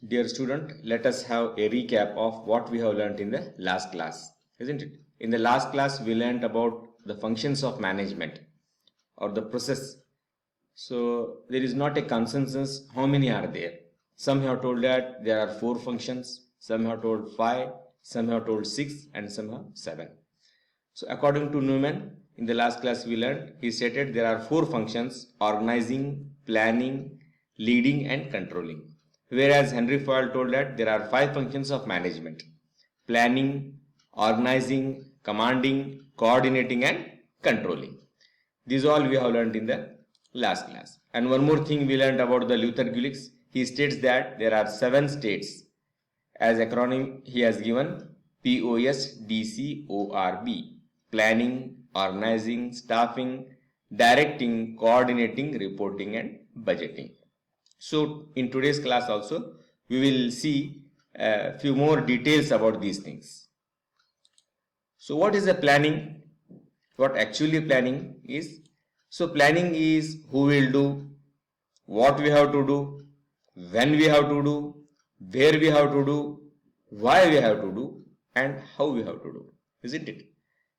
Dear student, let us have a recap of what we have learnt in the last class, isn't it? In the last class, we learnt about the functions of management or the process. So there is not a consensus how many are there. Some have told that there are 4 functions, some have told 5, some have told 6, and some have 7. So according to Newman, in the last class we learned, he stated there are 4 functions: organizing, planning, leading, and controlling. Whereas Henry Fayol told that there are 5 functions of management: planning, organizing, commanding, coordinating, and controlling. These all we have learned in the last class. And one more thing we learned about the Luther Gulick's. He states that there are 7 states. As acronym he has given POSDCORB: planning, organizing, staffing, directing, coordinating, reporting, and budgeting. So in today's class also we will see a few more details about these things. So what is the planning? What actually planning is? So planning is who will do, what we have to do, when we have to do, where we have to do, why we have to do, and how we have to do, isn't it?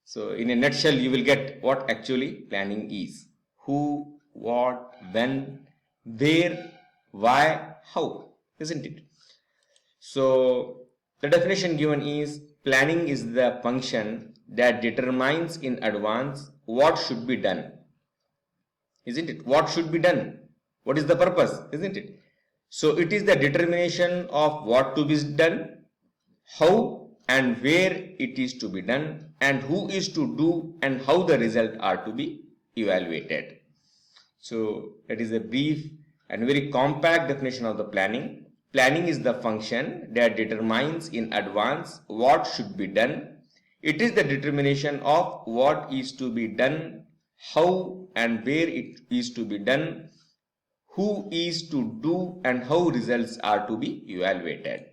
So in a nutshell, you will get what actually planning is: who, what, when, where, why, how, isn't it? So the definition given is: planning is the function that determines in advance what should be done, isn't it? What should be done? What is the purpose, isn't it? So it is the determination of what to be done, how and where it is to be done, and who is to do, and how the results are to be evaluated. So that is a brief and very compact definition of the planning. Planning is the function that determines in advance what should be done. It is the determination of what is to be done, how and where it is to be done, who is to do, and how results are to be evaluated.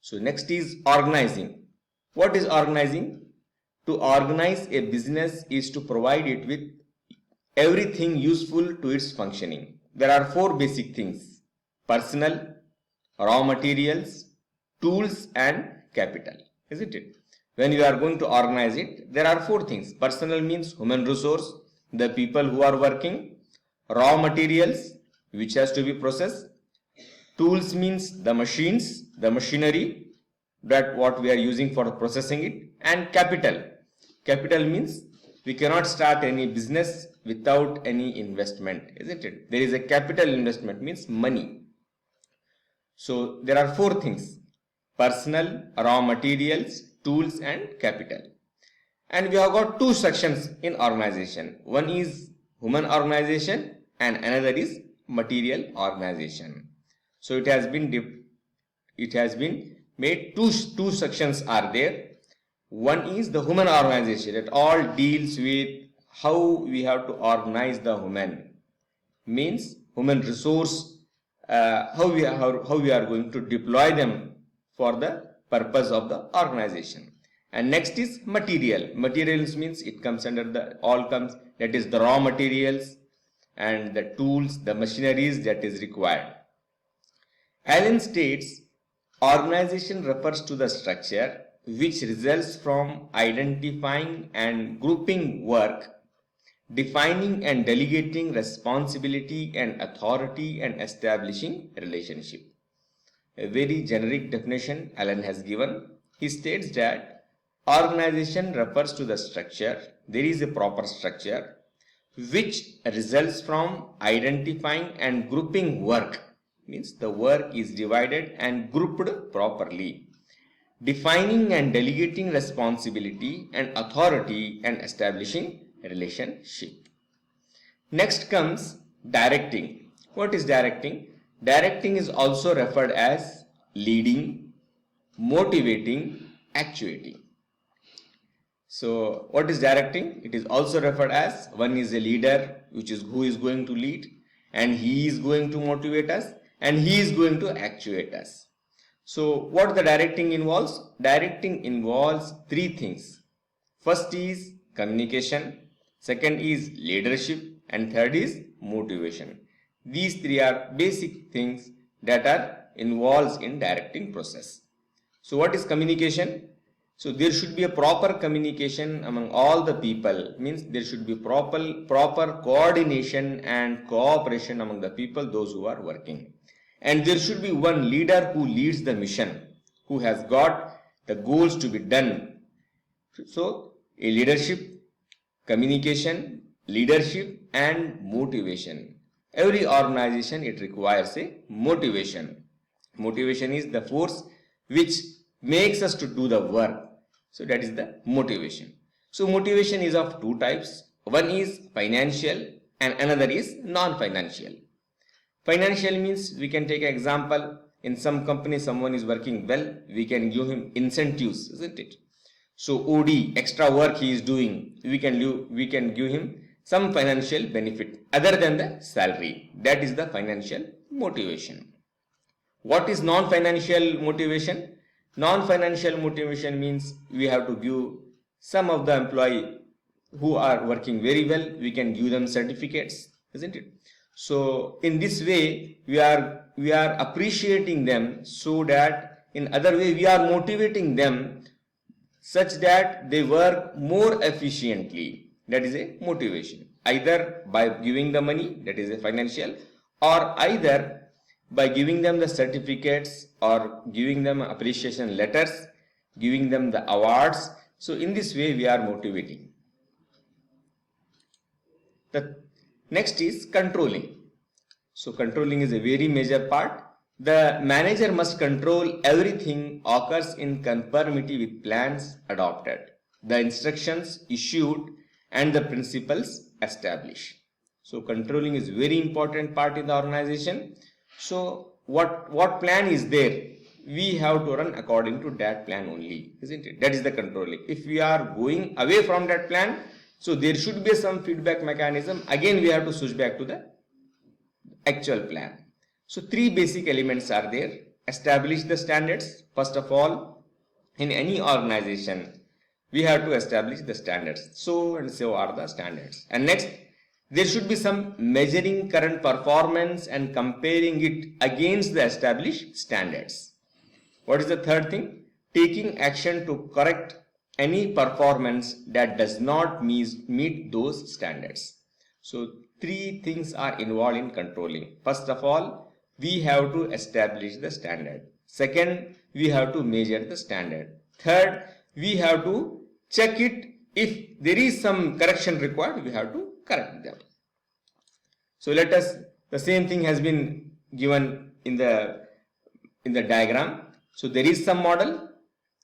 So next is organizing. What is organizing? To organize a business is to provide it with everything useful to its functioning. There are 4 basic things: personnel, raw materials, tools, and capital, isn't it? When you are going to organize it, there are 4 things. Personnel means human resource, the people who are working; raw materials, which has to be processed; tools means the machines, the machinery, that what we are using for processing it; and capital. Capital means we cannot start any business without any investment, isn't it? There is a capital investment, means money. So there are 4 things: personnel, raw materials, tools, and capital. And we have got 2 sections in organization. One is human organization and another is material organization. So it has been made two sections are there. One is the human organization, that all deals with how we have to organize the human, means human resource, how we are going to deploy them for the purpose of the organization. And next is material. Materials means it comes under that is the raw materials and the tools, the machineries that is required. Allen states, organization refers to the structure which results from identifying and grouping work, defining and delegating responsibility and authority, and establishing relationship. A very generic definition Allen has given. He states that organization refers to the structure, there is a proper structure, which results from identifying and grouping work, means the work is divided and grouped properly, defining and delegating responsibility and authority, and establishing a relationship. Next comes directing. What is directing? Directing is also referred as leading, motivating, actuating. So what is directing? It is also referred as, one is a leader, which is who is going to lead, and he is going to motivate us, and he is going to actuate us. So what the directing involves? Directing involves 3 things. First is communication, second is leadership, and third is motivation. These 3 are basic things that are involves in directing process. So what is communication? So there should be a proper communication among all the people, means there should be proper coordination and cooperation among the people, those who are working. And there should be one leader who leads the mission, who has got the goals to be done. So a leadership, communication, leadership and motivation. Every organization, it requires a motivation. Motivation is the force which makes us to do the work. So that is the motivation. So motivation is of two types. One is financial and another is non-financial. Financial means, we can take an example. In some company, someone is working well, we can give him incentives, isn't it? So OD, extra work he is doing, we can give him some financial benefit other than the salary. That is the financial motivation. What is non-financial motivation? Non-financial motivation means we have to give some of the employee who are working very well, we can give them certificates, isn't it? So in this way, we are appreciating them, so that in other way we are motivating them such that they work more efficiently. That is a motivation. Either by giving the money, that is a financial, or either by giving them the certificates or giving them appreciation letters, giving them the awards. So in this way we are motivating. The next is controlling. So controlling is a very major part. The manager must control everything occurs in conformity with plans adopted, the instructions issued and the principles established. So controlling is very important part in the organization. So what plan is there? We have to run according to that plan only, isn't it? That is the controlling. If we are going away from that plan, so there should be some feedback mechanism. Again, we have to switch back to the actual plan. So three basic elements are there. Establish the standards. First of all, in any organization, we have to establish the standards. So and so are the standards. And next, there should be some measuring current performance and comparing it against the established standards. What is the third thing? Taking action to correct any performance that does not meet those standards. So three things are involved in controlling. First of all, we have to establish the standard. Second, we have to measure the standard. Third, we have to check it. If there is some correction required, we have to correct them. So let us, the same thing has been given in the diagram. So there is some model,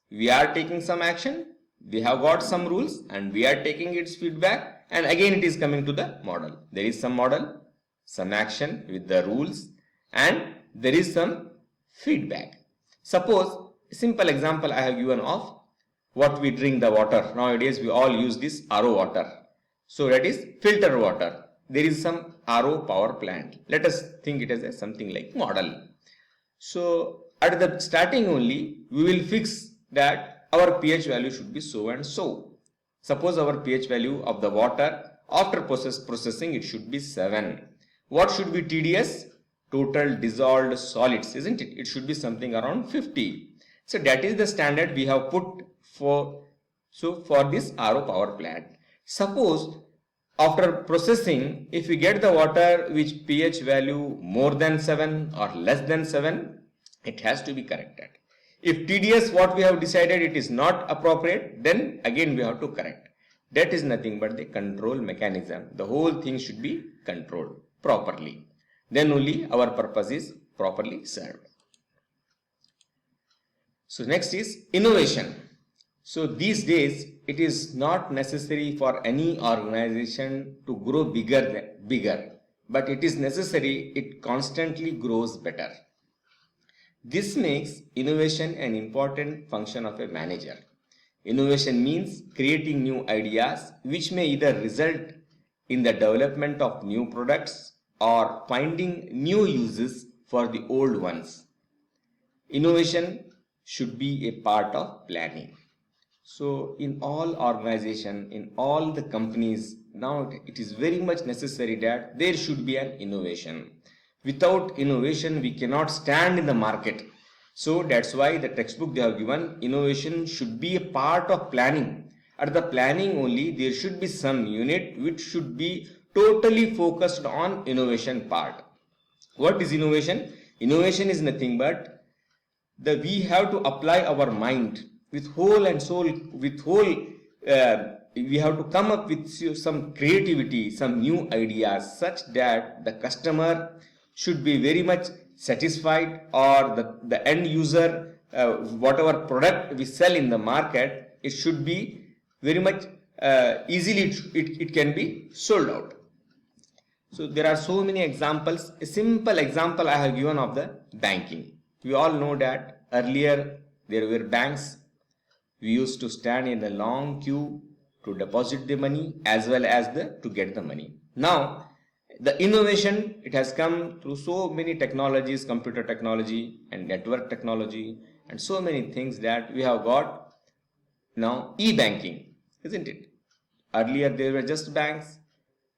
we are taking some action, we have got some rules and we are taking its feedback, and again it is coming to the model. There is some model, some action with the rules, and there is some feedback. Suppose a simple example I have given of what we drink the water. Nowadays we all use this RO water. So that is filter water. There is some RO power plant. Let us think it as something like model. So at the starting only, we will fix that our pH value should be so and so. Suppose our pH value of the water after processing it should be 7. What should be TDS? Total dissolved solids, isn't it? It should be something around 50. So that is the standard we have put for this RO power plant. Suppose after processing, if we get the water which pH value more than 7 or less than 7, it has to be corrected. If TDS, what we have decided, it is not appropriate, then again we have to correct. That is nothing but the control mechanism. The whole thing should be controlled properly. Then only our purpose is properly served. So next is innovation. So these days, it is not necessary for any organization to grow bigger, but it is necessary it constantly grows better. This makes innovation an important function of a manager. Innovation means creating new ideas which may either result in the development of new products or finding new uses for the old ones. Innovation should be a part of planning. So in all organizations, in all the companies, now it is very much necessary that there should be an innovation. Without innovation, we cannot stand in the market. So that's why the textbook they have given, innovation should be a part of planning. At the planning only, there should be some unit which should be totally focused on innovation part. What is innovation? Innovation is nothing but we have to apply our mind with whole and soul, with whole, we have to come up with some creativity, some new ideas, such that the customer should be very much satisfied, or the end user, whatever product we sell in the market, it should be very much easily it can be sold out. So there are so many examples. A simple example I have given of the banking. We all know that earlier there were banks. We used to stand in a long queue to deposit the money as well as to get the money. Now the innovation, it has come through so many technologies, computer technology and network technology and so many things, that we have got now e-banking, isn't it? Earlier there were just banks.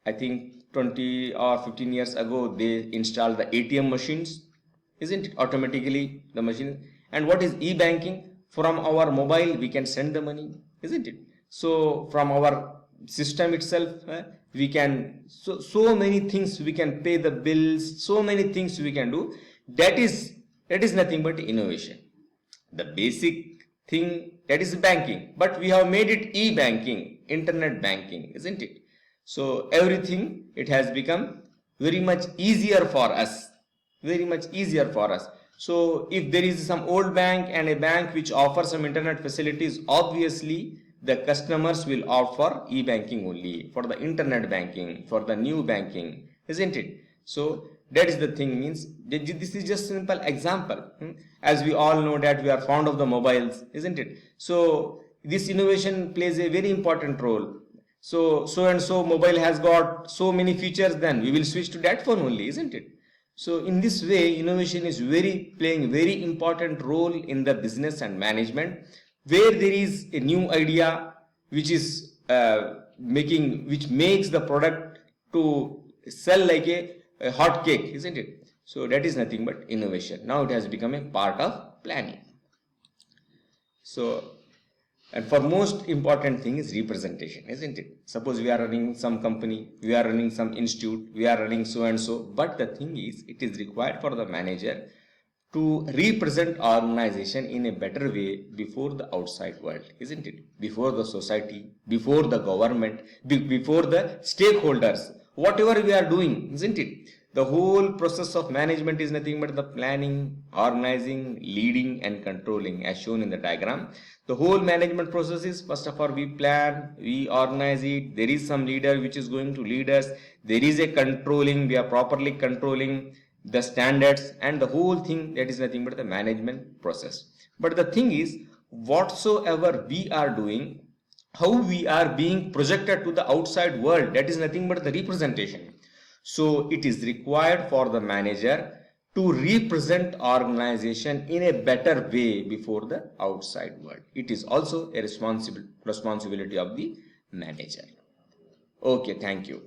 I think 20 or 15 years ago they installed the ATM machines, isn't it? Automatically the machine. And what is e-banking? From our mobile we can send the money, isn't it? So from our system itself, we can, so many things we can pay the bills, so many things we can do. That is nothing but innovation. The basic thing, that is banking, but we have made it e-banking, internet banking, isn't it? So everything, it has become very much easier for us, very much easier for us. So if there is some old bank and a bank which offers some internet facilities, obviously the customers will opt for e-banking only, for the internet banking, for the new banking, isn't it? So that is the thing. Means this is just simple example. As we all know that we are fond of the mobiles, isn't it? So this innovation plays a very important role. So and so mobile has got so many features, then we will switch to that phone only, isn't it? So in this way, innovation is playing very important role in the business and management, where there is a new idea which is which makes the product to sell like a hot cake, isn't it? So that is nothing but innovation. Now it has become a part of planning. So, and for most important thing is representation, isn't it? Suppose we are running some company, we are running some institute, we are running so and so, but the thing is, it is required for the manager to represent organization in a better way before the outside world, isn't it? Before the society, before the government, before the stakeholders, whatever we are doing, isn't it? The whole process of management is nothing but the planning, organizing, leading and controlling, as shown in the diagram. The whole management process is, first of all, we plan, we organize it, there is some leader which is going to lead us, there is a controlling, we are properly controlling the standards, and the whole thing, that is nothing but the management process. But the thing is, whatsoever we are doing, how we are being projected to the outside world, that is nothing but the representation. So it is required for the manager to represent organization in a better way before the outside world. It is also a responsibility of the manager. Okay, thank you.